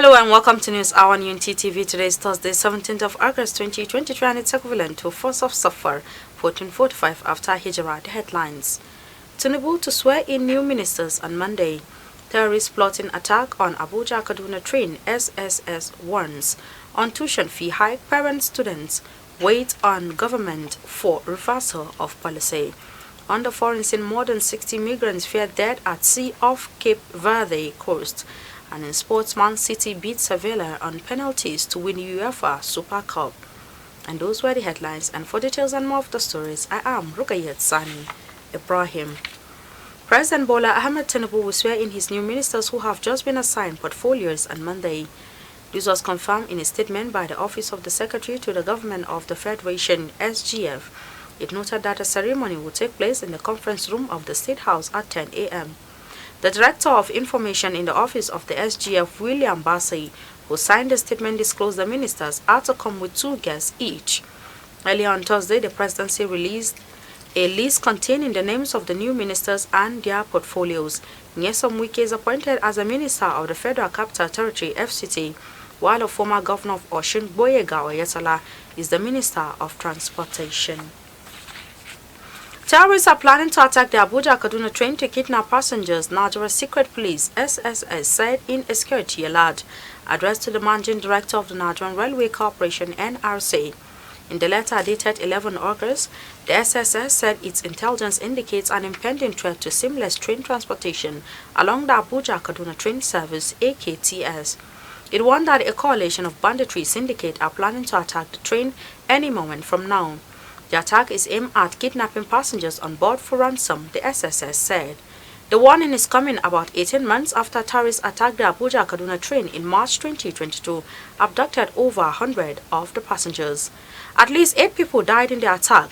Hello and welcome to News Hour on Unity TV. Today is Thursday, 17th of August 2023 and it's equivalent to 1st of Safar, 1445 after Hijrah. The headlines. Tinubu to swear in new ministers on Monday. Terrorist plotting attack on Abuja Kaduna train, SSS warns. On tuition fee hike, parents, students wait on government for reversal of policy. On the foreign scene, more than 60 migrants feared dead at sea off Cape Verde coast. And in sports, Man City beat Sevilla on penalties to win UEFA Super Cup. And those were the headlines. And for details and more of the stories, I am Rukayat Sani Ibrahim. President Bola Ahmed Tinubu will swear in his new ministers who have just been assigned portfolios on Monday. This was confirmed in a statement by the Office of the Secretary to the Government of the Federation, SGF. It noted that a ceremony will take place in the conference room of the State House at 10 a.m. The Director of Information in the Office of the SGF, William Bassey, who signed the statement, disclosed the ministers are to come with 2 guests each. Earlier on Thursday, the presidency released a list containing the names of the new ministers and their portfolios. Nyesom Wike is appointed as a minister of the Federal Capital Territory, FCT, while the former governor of Osun, Boyega Oyetola, is the Minister of Transportation. Terrorists are planning to attack the Abuja-Kaduna train to kidnap passengers, Nigeria's Secret Police, SSS, said in a security alert addressed to the Managing Director of the Nigerian Railway Corporation, NRC. In the letter dated 11 August, the SSS said its intelligence indicates an impending threat to seamless train transportation along the Abuja-Kaduna train service, AKTS. It warned that a coalition of banditry syndicate are planning to attack the train any moment from now. The attack is aimed at kidnapping passengers on board for ransom, the SSS said. The warning is coming about 18 months after terrorists attacked the Abuja-Kaduna train in March 2022, abducted over 100 of the passengers. At least 8 people died in the attack.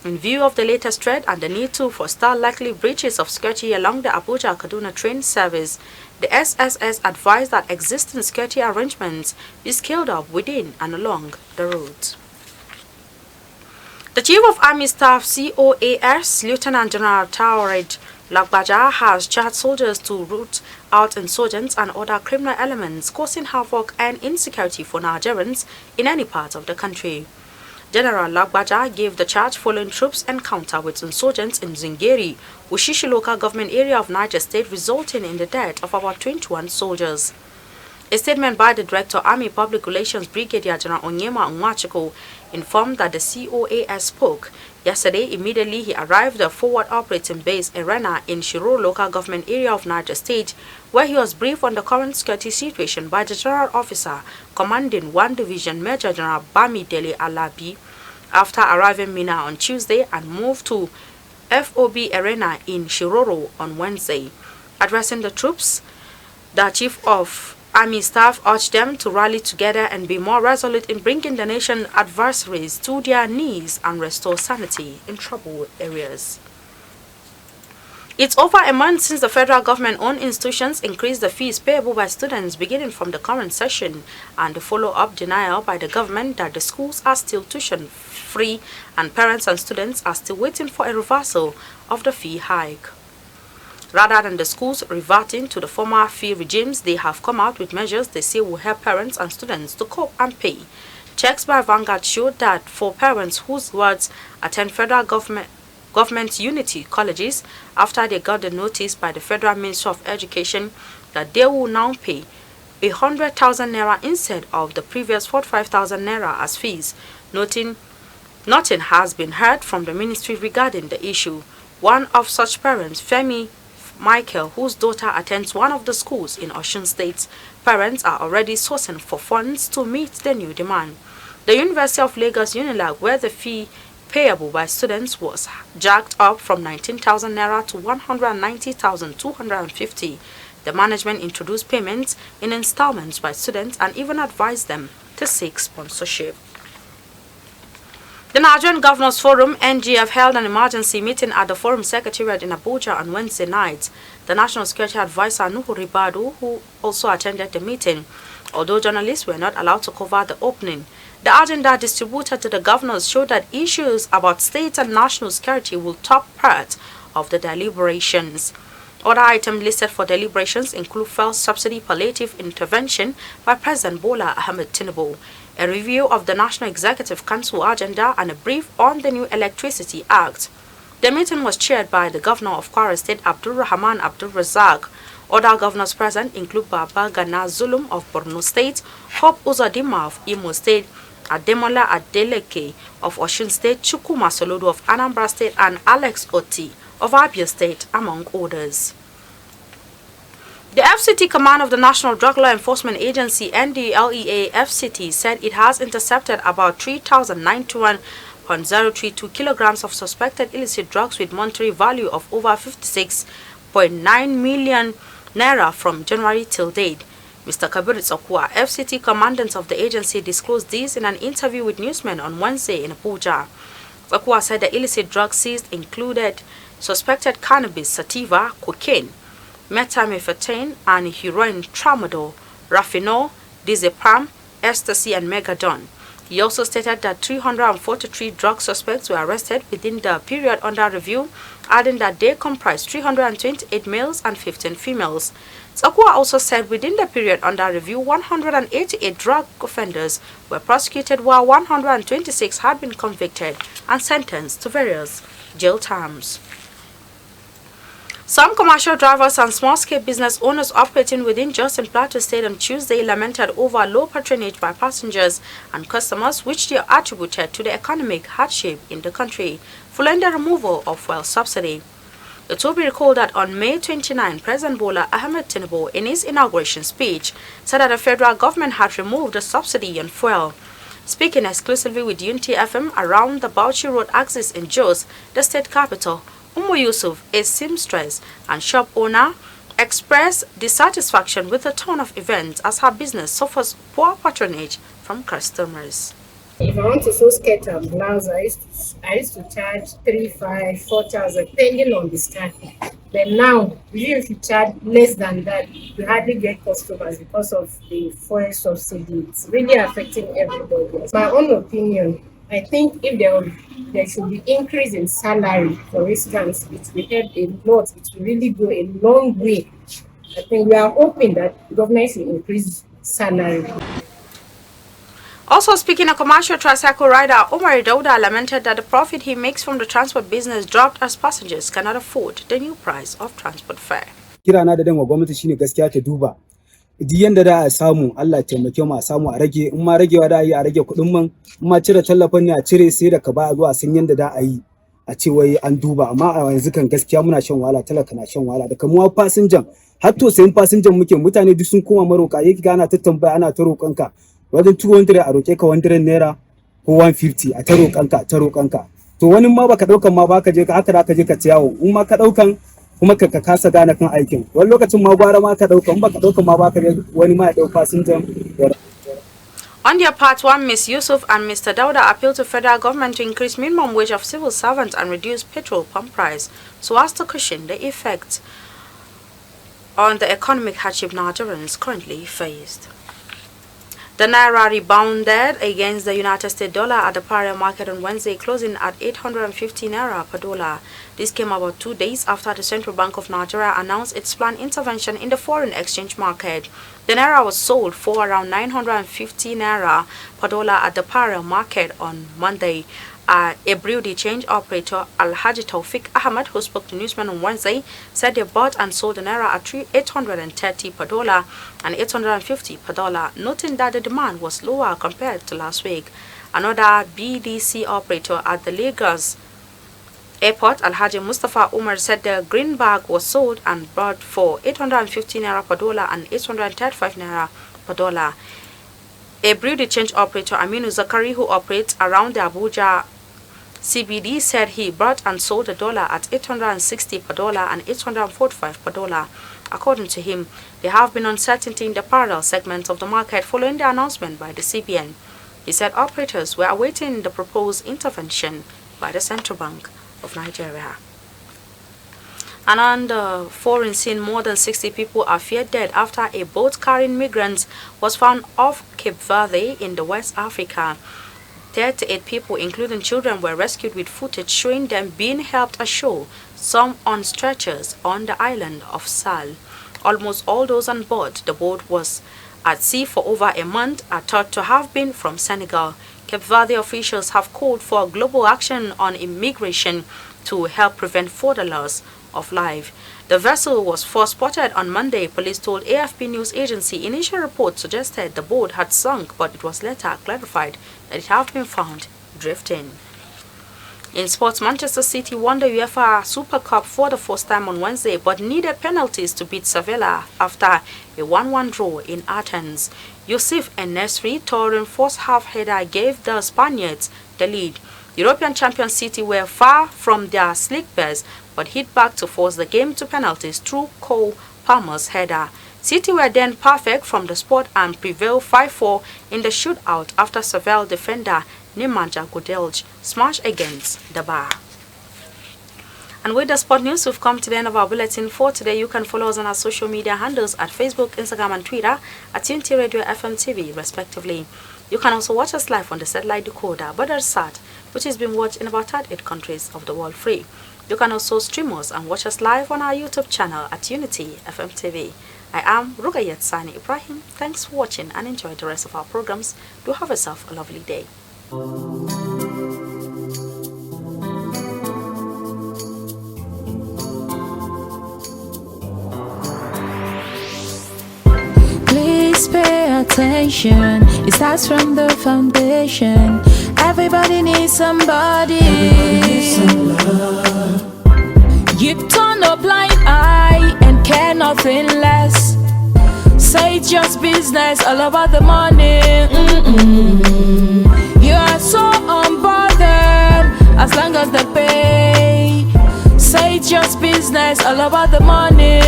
In view of the latest threat and the need to foster likely breaches of security along the Abuja-Kaduna train service, the SSS advised that existing security arrangements be scaled up within and along the route. The Chief of Army Staff, COAS, Lieutenant General Taoreed Lagbaja, has charged soldiers to root out insurgents and other criminal elements causing havoc and insecurity for Nigerians in any part of the country. General Lagbaja gave the charge following troops' encounter with insurgents in Zingeri, Ushishi local government area of Niger State, resulting in the death of about 21 soldiers. A statement by the Director Army Public Relations Brigadier General Onyema Nwachukwu informed that the COAS spoke yesterday. Immediately he arrived at Forward Operating Base Arena in Shiro local government area of Niger State, where he was briefed on the current security situation by the General Officer commanding 1 Division Major General Bamidele Alabi. After arriving Mina on Tuesday and moved to FOB Arena in Shiroro on Wednesday. Addressing the troops, the Chief of Army Staff urged them to rally together and be more resolute in bringing the nation's adversaries to their knees and restore sanity in troubled areas. It's over a month since the federal government-owned institutions increased the fees payable by students beginning from the current session, and the follow-up denial by the government that the schools are still tuition-free and parents and students are still waiting for a reversal of the fee hike. Rather than the schools reverting to the former fee regimes, they have come out with measures they say will help parents and students to cope and pay. Checks by Vanguard showed that for parents whose wards attend federal government unity colleges, after they got the notice by the Federal Ministry of Education that they will now pay 100,000 naira instead of the previous 45,000 naira as fees, nothing has been heard from the ministry regarding the issue. One of such parents, Femi Michael, whose daughter attends one of the schools in Osun State, parents are already sourcing for funds to meet the new demand. The University of Lagos Unilag, where the fee payable by students was jacked up from 19,000 naira to 190,250. The management introduced payments in installments by students and even advised them to seek sponsorship. The Nigerian Governors Forum, NGF, held an emergency meeting at the Forum Secretariat in Abuja on Wednesday night. The National Security Advisor, Nuhu Ribadu, who also attended the meeting, although journalists were not allowed to cover the opening. The agenda distributed to the governors showed that issues about state and national security will top part of the deliberations. Other items listed for deliberations include fuel subsidy palliative intervention by President Bola Ahmed Tinubu, a review of the National Executive Council agenda, and a brief on the new Electricity Act. The meeting was chaired by the Governor of Kwara State, Abdul Rahman Abdul Razak. Other governors present include Baba Gana Zulum of Borno State, Hope Uzodinma of Imo State, Ademola Adeleke of Osun State, Chukuma Solodo of Anambra State, and Alex Oti of Abia State, among others. The FCT command of the National Drug Law Enforcement Agency, NDLEA FCT, said it has intercepted about 3,091.032 kilograms of suspected illicit drugs with monetary value of over 56.9 million naira from January till date. Mr. Kabir Tsakwa, FCT commandant of the agency, disclosed this in an interview with newsmen on Wednesday in Abuja. Tsakwa said the illicit drugs seized included suspected cannabis, sativa, cocaine, methamphetamine, and heroin, tramadol, raffinol, diazepam, ecstasy, and megadone. He also stated that 343 drug suspects were arrested within the period under review, adding that they comprised 328 males and 15 females. Tsakwa also said within the period under review, 188 drug offenders were prosecuted, while 126 had been convicted and sentenced to various jail terms. Some commercial drivers and small-scale business owners operating within Jos and Plateau State on Tuesday lamented over low patronage by passengers and customers, which they attributed to the economic hardship in the country following the removal of fuel subsidy. It will be recalled that on May 29, President Bola Ahmed Tinubu, in his inauguration speech, said that the federal government had removed the subsidy on fuel. Speaking exclusively with Unity FM around the Bauchi Road axis in Jos, the state capital, Umu Yusuf, a seamstress and shop owner, expressed dissatisfaction with the turn of events as her business suffers poor patronage from customers. If I want to sew skirt and blouse, I used to charge 3,500, 4,000, depending on the style. But now, even if you charge less than that, you hardly get customers because of the fuel subsidy. It's really affecting everybody. My own opinion, I think if there should be increase in salary, for instance, it will help a lot. It will really go a long way. I think we are hoping that the government should increase salary. Also speaking, a commercial tricycle rider, Omar Dauda, lamented that the profit he makes from the transport business dropped as passengers cannot afford the new price of transport fare. Kirana da danwa gwamnati shine gaskiya ta duba duk yanda da a samu Allah taimake mu a samu a rage, in ma ragewa da yi a rage kuɗin man, in ma cire tallafin ne a cire, sai da ka ba a zuwa sun yanda da a yi a ce wai an duba. Amma a yanzu kan gaskiya muna shan wahala, talaka na shan wahala da kamuwa fasinjan, har to sayin fasinjan muke, mutane duk sun koma maroka, yake ga ana ta tambaya, ana ta roƙonka wajen 200 a roƙe ka 100 naira ko 150 a ta roƙonka. To wani ma baka ɗaukan ma baka je ka haka da ka je ka ciyawo, in ma ka ɗaukan kuma ka kasa gane kan aikin, wani lokacin ma gwara ma ka ɗauka, in baka ɗaukan ma baka je wani ma ya ɗau fasinjan. On their part, one Ms. Yusuf and Mr. Dauda appealed to federal government to increase minimum wage of civil servants and reduce petrol pump price so as to cushion the effect on the economic hardship Nigerians currently faced. The Naira rebounded against the United States dollar at the parallel market on Wednesday, closing at 850 Naira per dollar. This came about 2 days after the Central Bank of Nigeria announced its planned intervention in the foreign exchange market. The Naira was sold for around 950 Naira per dollar at the parallel market on Monday. A Bureau de Change operator, Alhaji Taufik Ahmad, who spoke to newsmen on Wednesday, said they bought and sold the Naira at 830 per dollar and 850 per dollar, noting that the demand was lower compared to last week. Another BDC operator at the Lagos Airport, Alhaji Mustafa Umar, said the green bag was sold and bought for 850 Naira per dollar and 835 Naira per dollar. A Bureau de Change operator, Aminu Zakari, who operates around the Abuja CBD, said he bought and sold the dollar at 860 per dollar and 845 per dollar. According to him, there have been uncertainty in the parallel segments of the market following the announcement by the CBN. He said operators were awaiting the proposed intervention by the Central Bank of Nigeria. And on the foreign scene, more than 60 people are feared dead after a boat carrying migrants was found off Cape Verde in the West Africa. 38 people, including children, were rescued with footage showing them being helped ashore, some on stretchers, on the island of Sal. Almost all those on board the boat was at sea for over a month are thought to have been from Senegal. Cape Verde officials have called for global action on immigration to help prevent further loss of life. The vessel was first spotted on Monday, police told AFP news agency. Initial reports suggested the boat had sunk, but it was later clarified that it had been found drifting. In sports, Manchester City won the UEFA Super Cup for the first time on Wednesday, but needed penalties to beat Sevilla after a 1-1 draw in Athens. Yusuf En-Nesyri towering first half header gave the Spaniards the lead. European champion City were far from their sleek best, but hit back to force the game to penalties through Cole Palmer's header. City were then perfect from the spot and prevailed 5-4 in the shootout after Seville defender Nemanja Gudelj smashed against the bar. And with the sport news, we've come to the end of our bulletin for today. You can follow us on our social media handles at Facebook, Instagram, and Twitter at Unity Radio FM TV, respectively. You can also watch us live on the satellite decoder, Badarsat, which is being watched in about 38 countries of the world free. You can also stream us and watch us live on our YouTube channel at Unity FM TV. I am Rugayat Sani Ibrahim. Thanks for watching and enjoy the rest of our programs. Do have yourself a lovely day. Please pay attention. It starts from the foundation. Everybody needs somebody. You turn a blind eye and care nothing less. Say it's just business, all about the money. You are so unbothered as long as they pay. Say it's just business, all about the money.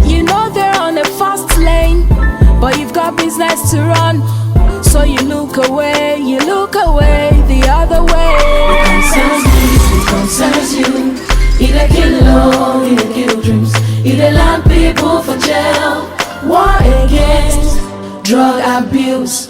You know they're on a fast lane, but you've got business to run. So you look away the other way. It concerns you. Either kill love, either kill dreams, either land people for jail. War against drug abuse.